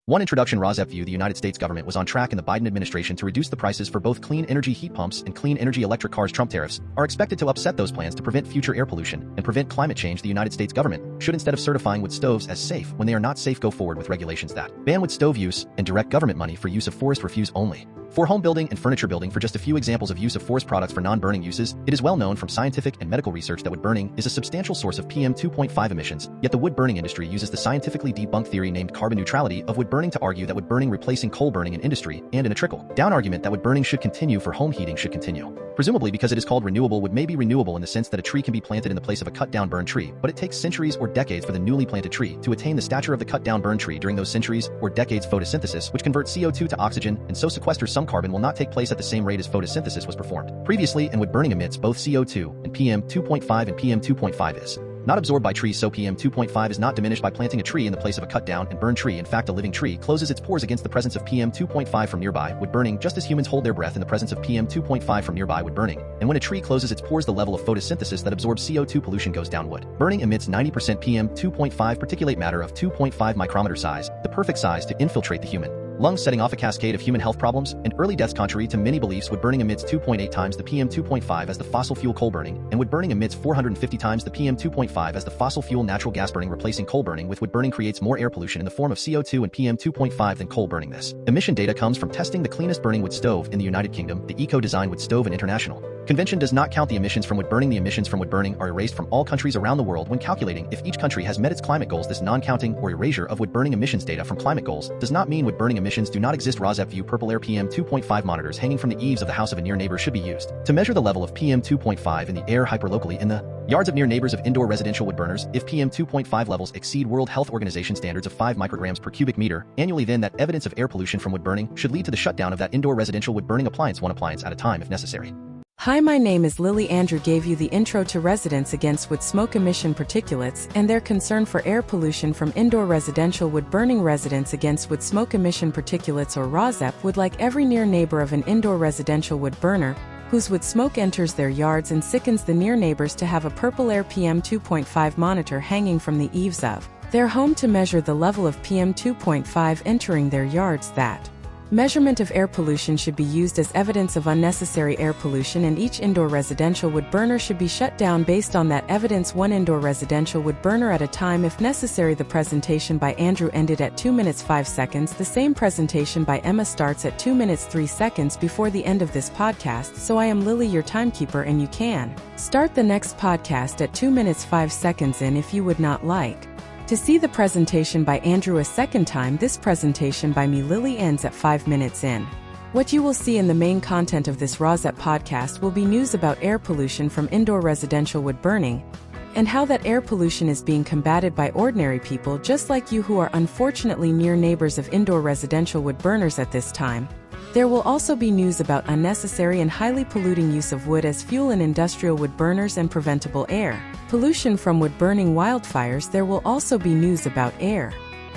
One introduction RAWSEP view the United States government was on track in the Biden administration to reduce the prices for both clean energy heat pumps and clean energy electric cars. Trump tariffs are expected to upset those plans to prevent future air pollution and prevent climate change. The United States government should, instead of certifying wood stoves as safe when they are not safe, go forward with regulations that ban wood stove use and direct government money for use of forest refuse only. For home building and furniture building, for just a few examples of use of forest products for non-burning uses, it is well known from scientific and medical research that wood burning is a substantial source of PM 2.5 emissions, yet the wood burning industry uses the scientifically debunked theory named carbon neutrality of wood burning to argue that wood burning replacing coal burning in industry, and in a trickle-down argument that wood burning should continue for home heating should continue. Presumably because it is called renewable, wood may be renewable in the sense that a tree can be planted in the place of a cut-down burned tree, but it takes centuries or decades for the newly planted tree to attain the stature of the cut-down burned tree. During those centuries or decades, photosynthesis, which converts CO2 to oxygen and so sequesters some carbon, will not take place at the same rate as photosynthesis was performed previously, and wood burning emits both CO2 and PM 2.5, and PM 2.5 is not absorbed by trees, so PM 2.5 is not diminished by planting a tree in the place of a cut-down and burned tree. In fact, a living tree closes its pores against the presence of PM 2.5 from nearby wood burning, just as humans hold their breath in the presence of PM 2.5 from nearby wood burning. And when a tree closes its pores, the level of photosynthesis that absorbs CO2 pollution goes down. Wood burning emits 90% PM 2.5 particulate matter of 2.5 micrometer size, the perfect size to infiltrate the human lungs, setting off a cascade of human health problems and early deaths. Contrary to many beliefs, wood burning emits 2.8 times the PM 2.5 as the fossil fuel coal burning, and wood burning emits 450 times the PM 2.5 as the fossil fuel natural gas burning. Replacing coal burning with wood burning creates more air pollution in the form of CO2 and PM 2.5 than coal burning. This emission data comes from testing the cleanest burning wood stove in the United Kingdom, the Eco-Design Wood Stove, and International Convention does not count the emissions from wood burning. The emissions from wood burning are erased from all countries around the world when calculating if each country has met its climate goals. This non-counting or erasure of wood burning emissions data from climate goals does not mean wood burning emissions do not exist. RAWSEP view purple air PM 2.5 monitors hanging from the eaves of the house of a near neighbor should be used to measure the level of PM 2.5 in the air hyperlocally in the yards of near neighbors of indoor residential wood burners. If PM 2.5 levels exceed World Health Organization standards of 5 micrograms per cubic meter annually, then that evidence of air pollution from wood burning should lead to the shutdown of that indoor residential wood burning appliance, one appliance at a time if necessary. Hi, my name is Lily. Andrew gave you the intro to Residents Against Wood Smoke Emission Particulates and their concern for air pollution from indoor residential wood burning. Residents Against Wood Smoke Emission Particulates, or RAWSEP, would like every near neighbor of an indoor residential wood burner whose wood smoke enters their yards and sickens the near neighbors to have a purple air PM 2.5 monitor hanging from the eaves of their home to measure the level of PM 2.5 entering their yards. That measurement of air pollution should be used as evidence of unnecessary air pollution, and each indoor residential wood burner should be shut down based on that evidence, one indoor residential wood burner at a time if necessary. The presentation by Andrew ended at 2 minutes 5 seconds. The same presentation by Emma starts at 2 minutes 3 seconds before the end of this podcast. So I am Lily, your timekeeper, and you can start the next podcast at 2 minutes 5 seconds in if you would not like to see the presentation by Andrew a second time. This presentation by me, Lily, ends at 5 minutes in. What you will see in the main content of this RAWSEP podcast will be news about air pollution from indoor residential wood burning and how that air pollution is being combated by ordinary people just like you who are unfortunately near neighbors of indoor residential wood burners at this time. There will also be news about unnecessary and highly polluting use of wood as fuel in industrial wood burners and preventable air pollution from wood burning wildfires. There will also be news about air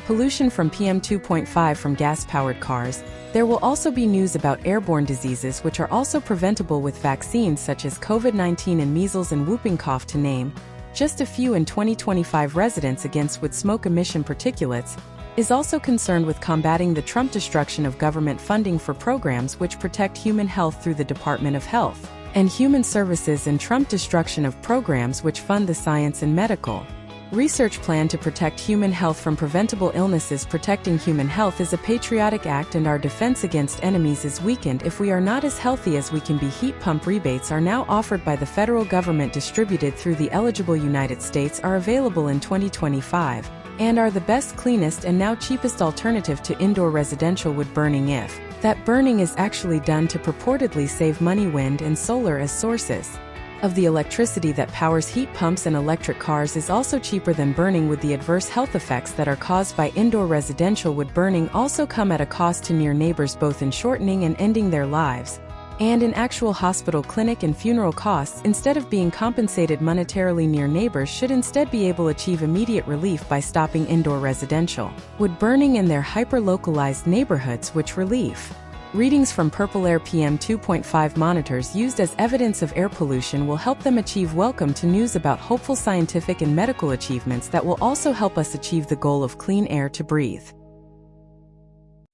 pollution from PM 2.5 from gas-powered cars. There will also be news about airborne diseases which are also preventable with vaccines such as COVID-19 and measles and whooping cough, to name just a few. In 2025, Residents Against Wood Smoke Emission Particulates is also concerned with combating the Trump destruction of government funding for programs which protect human health through the Department of Health and Human Services, and Trump destruction of programs which fund the science and medical research plan to protect human health from preventable illnesses. Protecting human health is a patriotic act, and our defense against enemies is weakened if we are not as healthy as we can be. Heat pump rebates are now offered by the federal government, distributed through the eligible United States, are available in 2025, and are the best, cleanest, and now cheapest alternative to indoor residential wood burning if that burning is actually done to purportedly save money. Wind and solar as sources of the electricity that powers heat pumps and electric cars is also cheaper than burning wood. The adverse health effects that are caused by indoor residential wood burning also come at a cost to near neighbors, both in shortening and ending their lives, and in actual hospital, clinic, and funeral costs. Instead of being compensated monetarily, near neighbors should instead be able to achieve immediate relief by stopping indoor residential wood burning in their hyper-localized neighborhoods, which relief readings from purple air PM 2.5 monitors used as evidence of air pollution will help them achieve. Welcome to news about hopeful scientific and medical achievements that will also help us achieve the goal of clean air to breathe.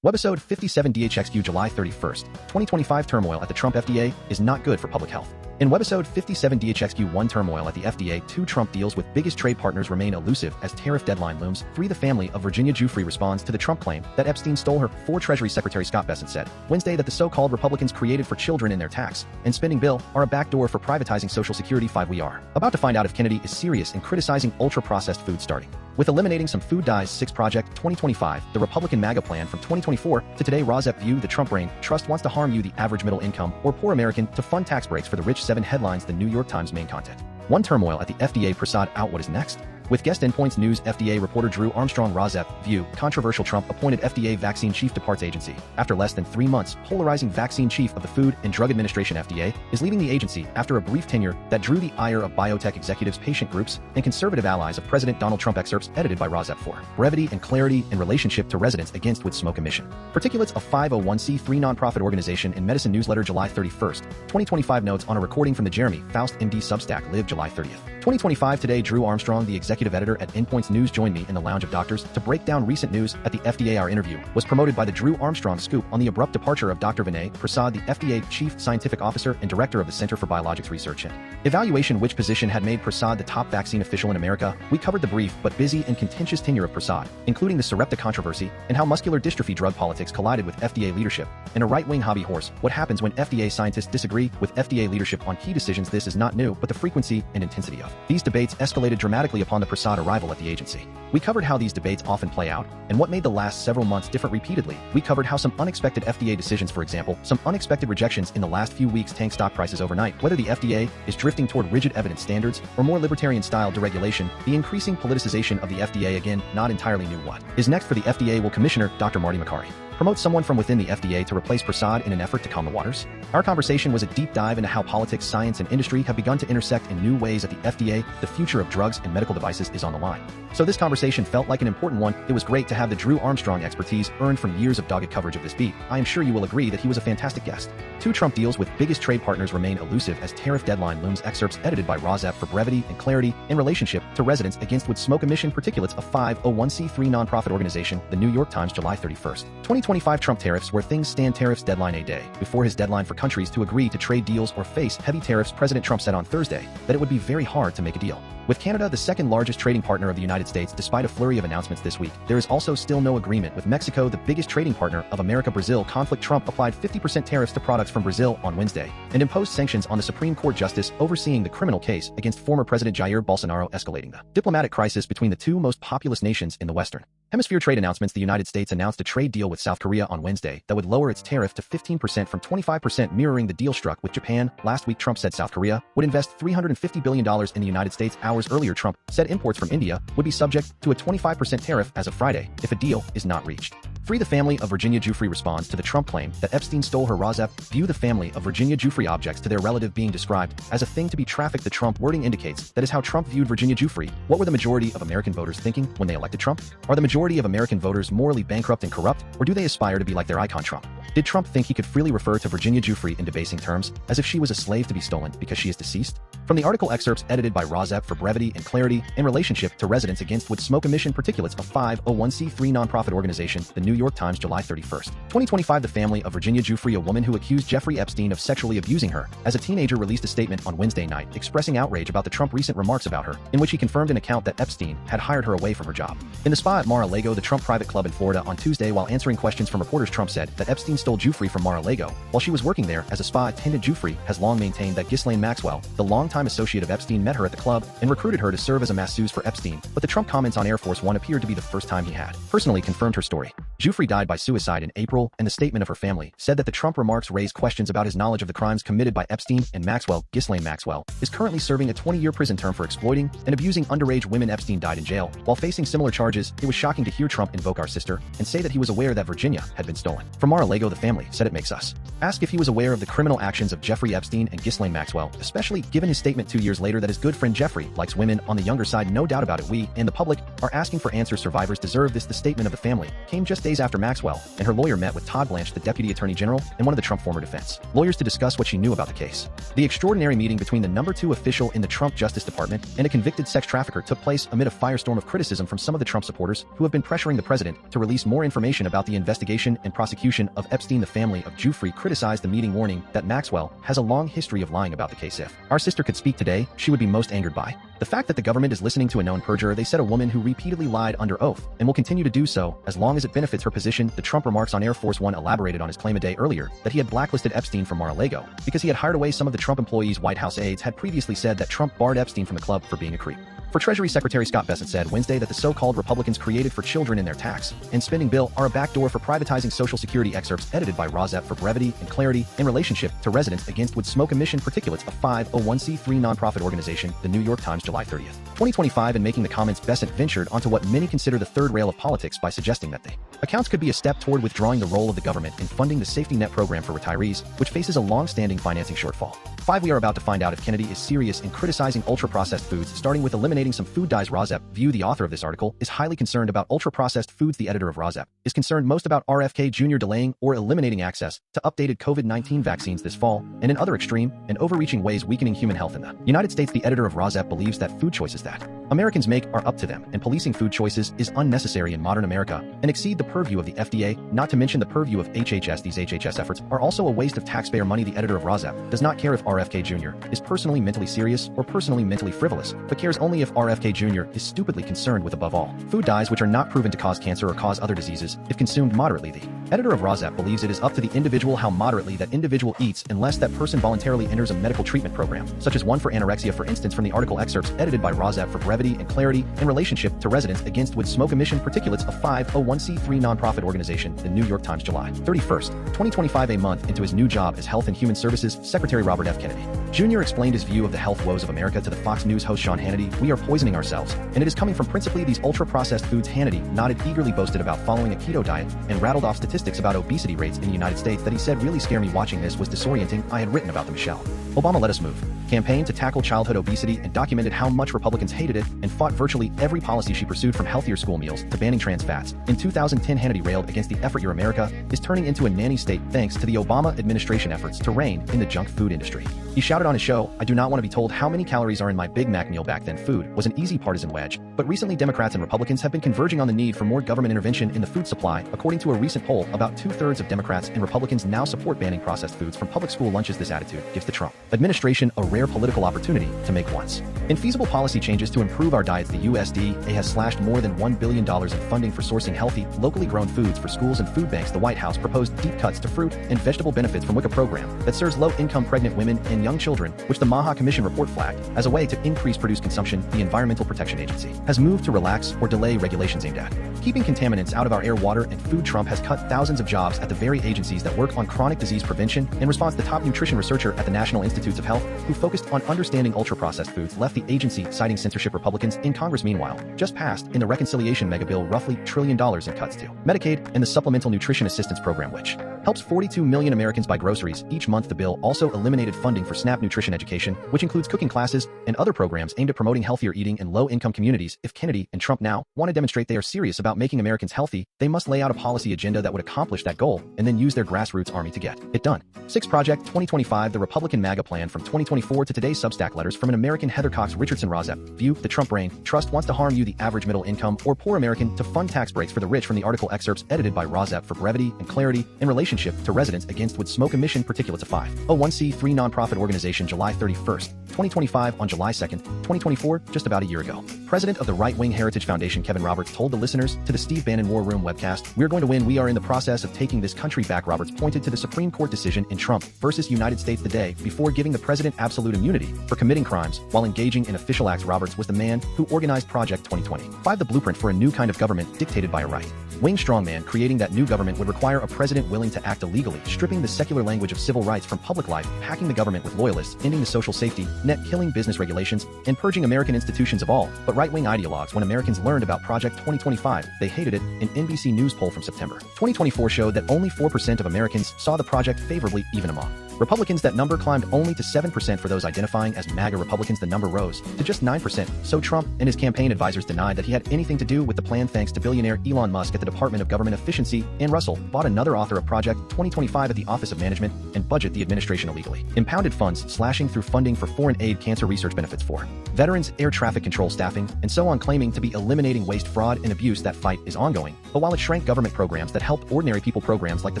Webisode 57DHXQ July 31st, 2025 Turmoil at the Trump FDA is not good for public health. In Webisode 57DHXQ 1 Turmoil at the FDA, 2 Trump deals with biggest trade partners remain elusive as tariff deadline looms. 3 The family of Virginia Giuffre responds to the Trump claim that Epstein stole her. 4 Treasury Secretary Scott Bessent said Wednesday that the so-called Republicans created for children in their tax and spending bill are a backdoor for privatizing Social Security. 5 We are about to find out if Kennedy is serious in criticizing ultra-processed food starting with eliminating some food dyes. 6 Project 2025, the Republican MAGA plan from 2024 to today. RAWSEP view the Trump reign trust wants to harm you, the average middle income or poor American, to fund tax breaks for the rich. 7 Headlines, the New York Times main content. 1 Turmoil at the FDA, Prasad out. What is next? With guest endpoints news. FDA reporter Drew Armstrong. RAWSEP view controversial Trump appointed FDA vaccine chief departs agency. After less than 3 months, polarizing vaccine chief of the Food and Drug Administration FDA is leaving the agency after a brief tenure that drew the ire of biotech executives, patient groups, and conservative allies of President Donald Trump. Excerpts edited by RAWSEP for brevity and clarity in relationship to residents against with smoke emission particulates. A 501c3 nonprofit organization in Medicine Newsletter July 31st, 2025. Notes on a recording from the Jeremy Faust MD Substack. Live July 30th, 2025. Today, Drew Armstrong, the executive editor at Endpoints News, joined me in the Lounge of Doctors to break down recent news at the FDA. Our interview was promoted by the Drew Armstrong Scoop on the abrupt departure of Dr. Vinay Prasad, the FDA Chief Scientific Officer and Director of the Center for Biologics Research and Evaluation, which position had made Prasad the top vaccine official in America. We covered the brief but busy and contentious tenure of Prasad, including the Sarepta controversy and how muscular dystrophy drug politics collided with FDA leadership and a right-wing hobby horse. What happens when FDA scientists disagree with FDA leadership on key decisions? This is not new, but the frequency and intensity of these debates escalated dramatically upon the Prasad arrival at the agency. We covered how these debates often play out and what made the last several months different repeatedly. We covered how some unexpected FDA decisions, for example, some unexpected rejections in the last few weeks, tank stock prices overnight, whether the FDA is drifting toward rigid evidence standards or more libertarian-style deregulation, the increasing politicization of the FDA, again, not entirely new. What is next for the FDA? Will Commissioner Dr. Marty Makary promote someone from within the FDA to replace Prasad in an effort to calm the waters? Our conversation was a deep dive into how politics, science, and industry have begun to intersect in new ways at the FDA. The future of drugs and medical devices is on the line. So this conversation felt like an important one. It was great to have the Drew Armstrong expertise earned from years of dogged coverage of this beat. I am sure you will agree that he was a fantastic guest. 2 Trump deals with biggest trade partners remain elusive as tariff deadline looms. Excerpts edited by RAWSEP for brevity and clarity in relationship to residents against with smoke emission particulates. A 501c3 nonprofit organization. The New York Times July 31st, 2025. Trump tariffs, where things stand. Tariffs deadline a day before his deadline for countries to agree to trade deals or face heavy tariffs. President Trump said on Thursday that it would be very hard to make a deal with Canada, the second largest trading partner of the United States. Despite a flurry of announcements this week, there is also still no agreement with Mexico, the biggest trading partner of America. Brazil conflict. Trump applied 50% tariffs to products from Brazil on Wednesday and imposed sanctions on the Supreme Court justice overseeing the criminal case against former President Jair Bolsonaro, escalating the diplomatic crisis between the 2 most populous nations in the Western Hemisphere. Trade announcements. The United States announced a trade deal with South Korea on Wednesday that would lower its tariff to 15% from 25%, mirroring the deal struck with Japan last week. Trump said South Korea would invest $350 billion in the United States. Hours earlier, Trump said imports from India would be subject to a 25% tariff as of Friday if a deal is not reached. 3 The family of Virginia Giuffre responds to the Trump claim that Epstein stole her. RAWSEP view the family of Virginia Giuffre objects to their relative being described as a thing to be trafficked. The Trump wording indicates that is how Trump viewed Virginia Giuffre. What were the majority of American voters thinking when they elected Trump? Are the majority of American voters morally bankrupt and corrupt, or do they aspire to be like their icon Trump? Did Trump think he could freely refer to Virginia Giuffre in debasing terms, as if she was a slave to be stolen because she is deceased? From the article, excerpts edited by RAWSEP for brevity and clarity in relationship to residents against with smoke emission particulates. A 501c3 nonprofit organization. The New York Times July 31st, 2025. The family of Virginia Giuffre, a woman who accused Jeffrey Epstein of sexually abusing her as a teenager, released a statement on Wednesday night expressing outrage about the Trump recent remarks about her, in which he confirmed an account that Epstein had hired her away from her job in the spa at Mar-a-Lago, the Trump private club in Florida. On Tuesday, while answering questions from reporters, Trump said that Epstein stole Giuffre from Mar-a-Lago while she was working there as a spa attendant. Giuffre has long maintained that Ghislaine Maxwell, the longtime associate of Epstein, met her at the club and recruited her to serve as a masseuse for Epstein, but the Trump comments on Air Force One appeared to be the first time he had personally confirmed her story. Giuffre died by suicide in April, and the statement of her family said that the Trump remarks raised questions about his knowledge of the crimes committed by Epstein and Maxwell. Ghislaine Maxwell is currently serving a 20-year prison term for exploiting and abusing underage women. Epstein died in jail while facing similar charges. It was shocking to hear Trump invoke our sister and say that he was aware that Virginia had been stolen from Mar-a-Lago. The the family said it makes us ask if he was aware of the criminal actions of Jeffrey Epstein and Ghislaine Maxwell, especially given his statement 2 years later that his good friend Jeffrey likes women on the younger side. No doubt about it, we, in the public, are asking for answers. Survivors deserve this. The statement of the family came just days after Maxwell and her lawyer met with Todd Blanche, the Deputy Attorney General and one of the Trump former defense lawyers, to discuss what she knew about the case. The extraordinary meeting between the number 2 official in the Trump Justice Department and a convicted sex trafficker took place amid a firestorm of criticism from some of the Trump supporters who have been pressuring the president to release more information about the investigation and prosecution of Epstein. The family of Giuffre criticized the meeting, warning that Maxwell has a long history of lying about the case. If our sister could speak today, she would be most angered by the fact that the government is listening to a known perjurer. They said, a woman who repeatedly lied under oath and will continue to do so as long as it benefits her position. The Trump remarks on Air Force One elaborated on his claim a day earlier that he had blacklisted Epstein from Mar-a-Lago because he had hired away some of the Trump employees. White House aides had previously said that Trump barred Epstein from the club for being a creep. For Treasury Secretary Scott Bessent said Wednesday that the so-called Republicans created for children in their tax and spending bill are a backdoor for privatizing Social Security. Excerpts edited by RAWSEP for brevity and clarity. In relationship to residents against wood smoke emission particulates, a 501c3 nonprofit organization, the New York Times, July 30th, 2025. In making the comments, Bessent ventured onto what many consider the third rail of politics by suggesting that the accounts could be a step toward withdrawing the role of the government in funding the safety net program for retirees, which faces a long-standing financing shortfall. 5. We are about to find out if Kennedy is serious in criticizing ultra-processed foods, starting with eliminating some food dyes. RAWSEP View, the author of this article, is highly concerned about ultra-processed foods. The editor of RAWSEP is concerned most about RFK Jr. delaying or eliminating access to updated COVID-19 vaccines this fall, and in other extreme and overreaching ways weakening human health in the United States. The editor of RAWSEP believes that food choices that Americans make are up to them, and policing food choices is unnecessary in modern America and exceed the purview of the FDA, not to mention the purview of HHS. These HHS efforts are also a waste of taxpayer money. The editor of RAWSEP does not care if RFK Jr. is personally mentally serious or personally mentally frivolous, but cares only if RFK Jr. is stupidly concerned with, above all, food dyes which are not proven to cause cancer or cause other diseases if consumed moderately. The editor of RAWSEP believes it is up to the individual how moderately that individual eats, unless that person voluntarily enters a medical treatment program, such as one for anorexia. For instance, from the article, excerpts edited by RAWSEP for brevity and clarity. In relationship to residents against wood smoke emission particulates, a 501c3 nonprofit organization, the New York Times, July 31st, 2025. A month into his new job as Health and Human Services Secretary, Robert F. Kennedy Jr. explained his view of the health woes of America to the Fox News host Sean Hannity. We are poisoning ourselves, and it is coming from principally these ultra-processed foods. Hannity nodded, eagerly boasted about following a keto diet, and rattled off statistics about obesity rates in the United States that he said really scare me. Watching this was disorienting. I had written about the Michelle Obama Let Us Move campaign to tackle childhood obesity and documented how much Republicans hated it and fought virtually every policy she pursued, from healthier school meals to banning trans fats. In 2010, Hannity railed against the effort. Your America is turning into a nanny state thanks to the Obama administration efforts to rein in the junk food industry. He shouted on his show, I do not want to be told how many calories are in my Big Mac meal. Back then, food was an easy partisan wedge, but recently Democrats and Republicans have been converging on the need for more government intervention in the food supply. According to a recent poll, about 2/3 of Democrats and Republicans now support banning processed foods from public school lunches. This attitude gives the Trump administration a rare political opportunity to make once infeasible policy changes to improve our diets. The USDA has slashed more than $1 billion in funding for sourcing healthy, locally grown foods for schools and food banks. The White House proposed deep cuts to fruit and vegetable benefits from WICA program that serves low-income pregnant women and young children, which the MAGA Commission report flagged as a way to increase produce consumption. The Environmental Protection Agency has moved to relax or delay regulations aimed at keeping contaminants out of our air, water, and food. Trump has cut thousands of jobs at the very agencies that work on chronic disease prevention. In response, the top nutrition researcher at the National Institutes of Health, who focused on understanding ultra-processed foods, left the agency, citing censorship. Republicans in Congress, meanwhile, just passed in the reconciliation mega bill roughly $1 trillion in cuts to Medicaid and the Supplemental Nutrition Assistance Program, which helps 42 million Americans buy groceries each month. The bill also eliminated funding for SNAP nutrition education, which includes cooking classes and other programs aimed at promoting healthier eating in low-income communities. If Kennedy and Trump now want to demonstrate they are serious about making Americans healthy, they must lay out a policy agenda that would accomplish that goal and then use their grassroots army to get it done. 6. Project 2025, the Republican MAGA plan from 2024 to today's Substack. Letters from an American. Heather Cox Richardson. RAWSEP View, the Trump brain trust wants to harm you, the average middle income or poor American, to fund tax breaks for the rich. From the article, excerpts edited by RAWSEP for brevity and clarity. In relationship to residents against wood smoke emission particulates, a 501c3 nonprofit organization, July 31st, 2025. On July 2nd, 2024, just about a year ago, president of the right-wing Heritage Foundation Kevin Roberts told the listeners to the Steve Bannon War Room webcast, "We're going to win. We are in the process of taking this country back." Roberts pointed to the Supreme Court decision in Trump versus United States the day before giving the president absolute immunity for committing crimes while engaging in official acts. Roberts was the man who organized Project 2025, the blueprint for a new kind of government dictated by a right-wing strongman. Creating that new government would require a president willing to act illegally, stripping the secular language of civil rights from public life, packing the government with loyalists, ending the social safety net, killing business regulations, and purging American institutions of all but right-wing ideologues. When Americans learned about Project 2025, they hated it. An NBC News poll from September 2024 showed that only 4% of Americans saw the project favorably, even among Republicans. That number climbed only to 7%. For those identifying as MAGA Republicans, the number rose to just 9%. So Trump and his campaign advisors denied that he had anything to do with the plan, thanks to billionaire Elon Musk at the Department of Government Efficiency. Ann Russell bought another author of Project 2025 at the Office of Management and Budget, the administration illegally impounded funds, slashing through funding for foreign aid, cancer research benefits for veterans, air traffic control staffing, and so on, claiming to be eliminating waste, fraud, and abuse. That fight is ongoing. But while it shrank government programs that helped ordinary people, programs like the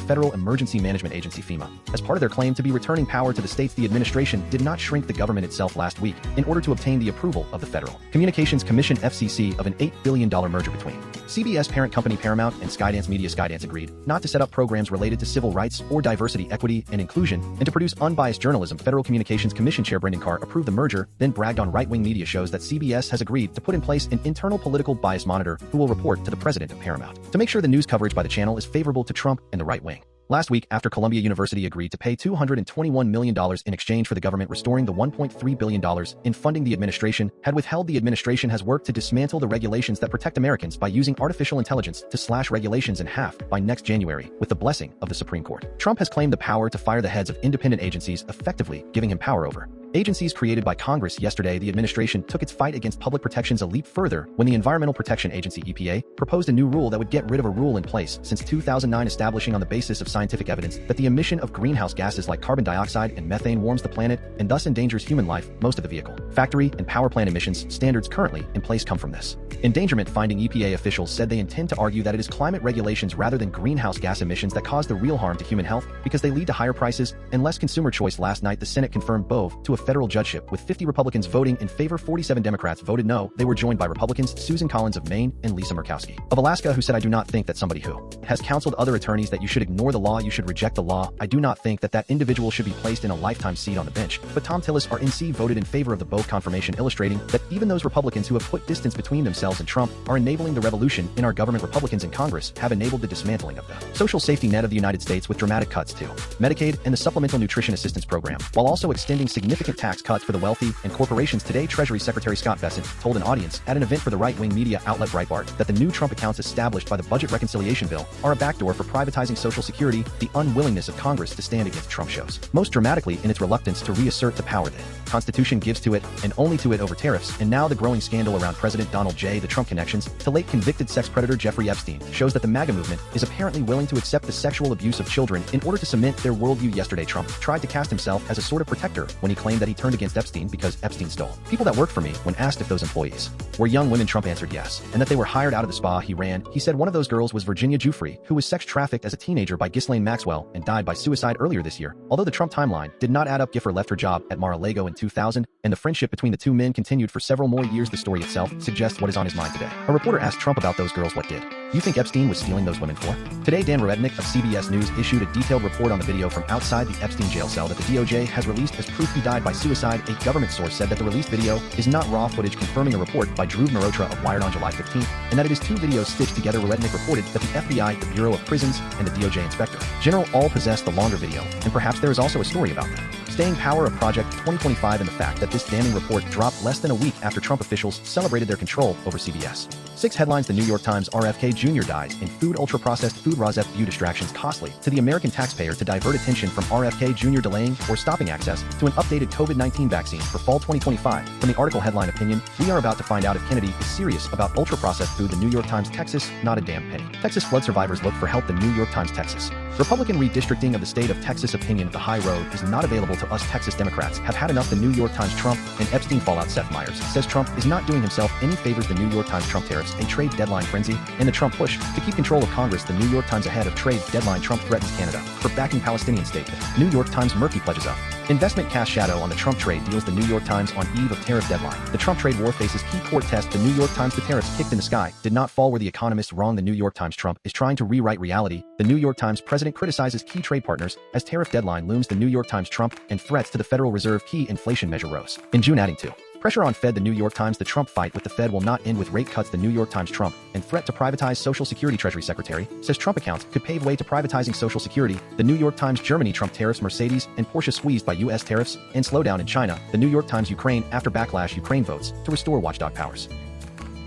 Federal Emergency Management Agency FEMA, as part of their claim to be returning power to the states, the administration did not shrink the government itself last week in order to obtain the approval of the Federal Communications Commission (FCC) of an $8 billion merger between CBS parent company Paramount and Skydance Media. Skydance agreed not to set up programs related to civil rights or diversity, equity, and inclusion, and to produce unbiased journalism. Federal Communications Commission Chair Brendan Carr approved the merger, then bragged on right-wing media shows that CBS has agreed to put in place an internal political bias monitor who will report to the president of Paramount to make sure the news coverage by the channel is favorable to Trump and the right wing. Last week, after Columbia University agreed to pay $221 million in exchange for the government restoring the $1.3 billion in funding the administration had withheld, the administration has worked to dismantle the regulations that protect Americans by using artificial intelligence to slash regulations in half by next January with the blessing of the Supreme Court. Trump has claimed the power to fire the heads of independent agencies, effectively giving him power over agencies created by Congress. Yesterday, the administration took its fight against public protections a leap further when the Environmental Protection Agency (EPA) proposed a new rule that would get rid of a rule in place since 2009, establishing on the basis of scientific evidence that the emission of greenhouse gases like carbon dioxide and methane warms the planet and thus endangers human life. Most of the vehicle, factory, and power plant emissions standards currently in place come from this endangerment finding. EPA officials said they intend to argue that it is climate regulations rather than greenhouse gas emissions that cause the real harm to human health, because they lead to higher prices and less consumer choice. Last night, the Senate confirmed both to a federal judgeship, with 50 Republicans voting in favor, 47 Democrats voted no. They were joined by Republicans Susan Collins of Maine and Lisa Murkowski of Alaska, who said, "I do not think that somebody who has counseled other attorneys that you should ignore the law, you should reject the law. I do not think that that individual should be placed in a lifetime seat on the bench." But Tom Tillis, RNC, voted in favor of the both confirmation, illustrating that even those Republicans who have put distance between themselves and Trump are enabling the revolution in our government. Republicans in Congress have enabled the dismantling of the social safety net of the United States with dramatic cuts to Medicaid and the Supplemental Nutrition Assistance Program, while also extending significant tax cuts for the wealthy and corporations. Today, Treasury Secretary Scott Bessent told an audience at an event for the right-wing media outlet Breitbart that the new Trump accounts established by the budget reconciliation bill are a backdoor for privatizing Social Security. The unwillingness of Congress to stand against Trump shows most dramatically in its reluctance to reassert the power the Constitution gives to it, and only to it, over tariffs. And now the growing scandal around President Donald J. The Trump connections to late convicted sex predator Jeffrey Epstein shows that the MAGA movement is apparently willing to accept the sexual abuse of children in order to cement their worldview. Yesterday, Trump tried to cast himself as a sort of protector when he claimed that he turned against Epstein because Epstein stole people that worked for me. When asked if those employees were young women, Trump answered yes, and that they were hired out of the spa he ran. He said one of those girls was Virginia Giuffre, who was sex trafficked as a teenager by Ghislaine Maxwell and died by suicide earlier this year. Although the Trump timeline did not add up, Giuffre left her job at Mar-a-Lago in 2000, and the friendship between the two men continued for several more years. The story itself suggests what is on his mind today. A reporter asked Trump about those girls, "What did you think Epstein was stealing those women for?" Today, Dan Rednick of CBS News issued a detailed report on the video from outside the Epstein jail cell that the DOJ has released as proof he died by suicide. A government source said that the released video is not raw footage, confirming a report by Dhruv Mehrotra of Wired on July 15th, and that it is two videos stitched together. Rednick reported that the FBI, the Bureau of Prisons, and the DOJ Inspector General all possess the longer video, and perhaps there is also a story about them staying power of Project 2025 and the fact that this damning report dropped less than a week after Trump officials celebrated their control over CBS. 6 headlines: The New York Times, RFK Jr. dies in food, ultra-processed food. RAWSEP view distractions costly to the American taxpayer to divert attention from RFK Jr. delaying or stopping access to an updated COVID-19 vaccine for fall 2025. From the article headline Opinion, we are about to find out if Kennedy is serious about ultra-processed food. The New York Times, Texas, not a damn penny. Texas flood survivors look for help. The New York Times, Texas. Republican redistricting of the state of Texas. Opinion, the high road is not available to us. Texas Democrats have had enough. The New York Times, Trump and Epstein fallout. Seth Meyers says Trump is not doing himself any favors. The New York Times, Trump tariffs, a trade deadline frenzy, and the Trump push to keep control of Congress. The New York Times, ahead of trade deadline, Trump threatens Canada for backing Palestinian state. The New York Times, murky pledges of investment cast shadow on the Trump trade deals. The New York Times, on eve of tariff deadline, the Trump trade war faces key court test. The New York Times, the tariffs kicked in the sky did not fall where the economists wrong. The New York Times, Trump is trying to rewrite reality. The New York Times, president criticizes key trade partners as tariff deadline looms. The New York Times, Trump and threats to the Federal Reserve, key inflation measure rose in June, adding to Pressure on Fed. The New York Times. The Trump fight with the Fed will not end with rate cuts. The New York Times. Trump and threat to privatize Social Security. Treasury Secretary says Trump accounts could pave way to privatizing Social Security. The New York Times. Germany. Trump tariffs. Mercedes and Porsche squeezed by U.S. tariffs and slowdown in China. The New York Times. Ukraine. After backlash, Ukraine votes to restore watchdog powers.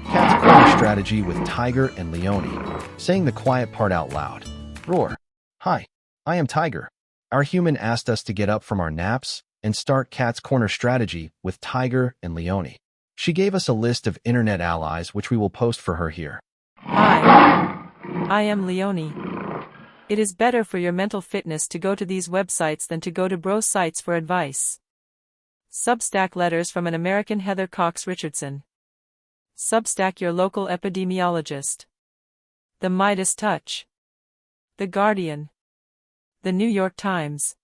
Cat's corner strategy with Tiger and Leone. Saying the quiet part out loud. Roar. Hi, I am Tiger. Our human asked us to get up from our naps and start Cat's corner strategy with Tiger and Leone. She gave us a list of internet allies which we will post for her here. Hi, I am Leone. It is better for your mental fitness to go to these websites than to go to bro sites for advice. Substack letters from an American Heather Cox Richardson. Substack your local epidemiologist. The Midas Touch. The Guardian. The New York Times.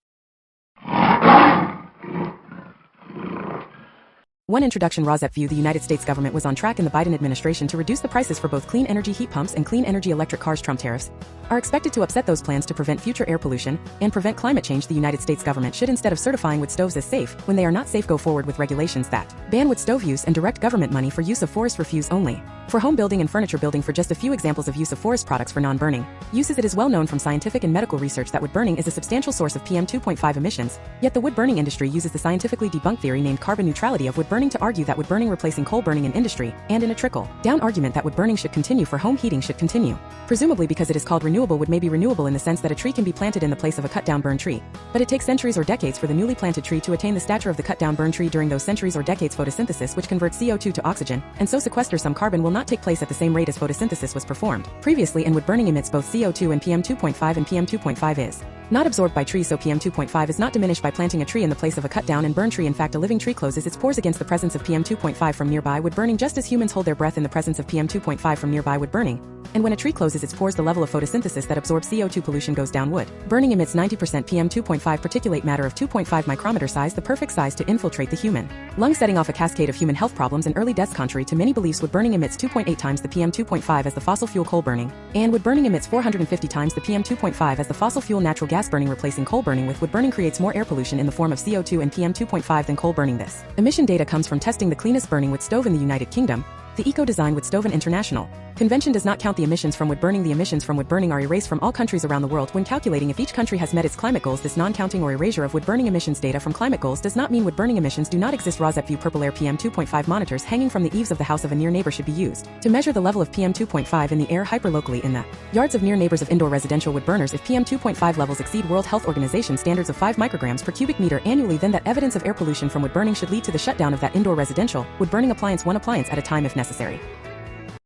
One introduction. RAWSEP view. The United States government was on track in the Biden administration to reduce the prices for both clean energy heat pumps and clean energy electric cars. Trump tariffs are expected to upset those plans to prevent future air pollution and prevent climate change. The United States government should, instead of certifying wood stoves as safe when they are not safe, go forward with regulations that ban wood stove use and direct government money for use of forest refuse only for home building and furniture building. For just a few examples of use of forest products for non-burning uses, it is well known from scientific and medical research that wood burning is a substantial source of PM 2.5 emissions. Yet the wood burning industry uses the scientifically debunked theory named carbon neutrality of wood burning to argue that wood burning replacing coal burning in industry, and in a trickle-down argument that wood burning should continue for home heating should continue. Presumably because it is called renewable, wood may be renewable in the sense that a tree can be planted in the place of a cut-down burn tree. But it takes centuries or decades for the newly planted tree to attain the stature of the cut-down burn tree. During those centuries or decades, photosynthesis, which converts CO2 to oxygen, and so sequesters some carbon, will not take place at the same rate as photosynthesis was performed previously, and wood burning emits both CO2 and PM 2.5, and PM 2.5 is not absorbed by trees, so PM 2.5 is not diminished by planting a tree in the place of a cut-down and burn tree. In fact, a living tree closes its pores against the presence of PM 2.5 from nearby wood burning, just as humans hold their breath in the presence of PM 2.5 from nearby wood burning. And when a tree closes its pores, the level of photosynthesis that absorbs CO2 pollution goes down. Wood burning emits 90% PM 2.5 particulate matter of 2.5 micrometer size, the perfect size to infiltrate the human lung, setting off a cascade of human health problems and early deaths. Contrary to many beliefs, wood burning emits 2.8 times the PM 2.5 as the fossil fuel coal burning, and wood burning emits 450 times the PM 2.5 as the fossil fuel natural gas burning. Replacing coal burning with wood burning creates more air pollution in the form of CO2 and PM 2.5 than coal burning. This emission data comes from testing the cleanest burning wood stove in the United Kingdom. The Eco-Design Wood Stove and International Convention does not count the emissions from wood burning. The emissions from wood burning are erased from all countries around the world when calculating if each country has met its climate goals. This non-counting or erasure of wood burning emissions data from climate goals does not mean wood burning emissions do not exist. RAWSEP view. Purple air. PM 2.5 monitors hanging from the eaves of the house of a near neighbor should be used to measure the level of PM 2.5 in the air hyperlocally in the yards of near neighbors of indoor residential wood burners. If PM 2.5 levels exceed World Health Organization standards of 5 micrograms per cubic meter annually, then that evidence of air pollution from wood burning should lead to the shutdown of that indoor residential wood burning appliance, one appliance at a time if necessary.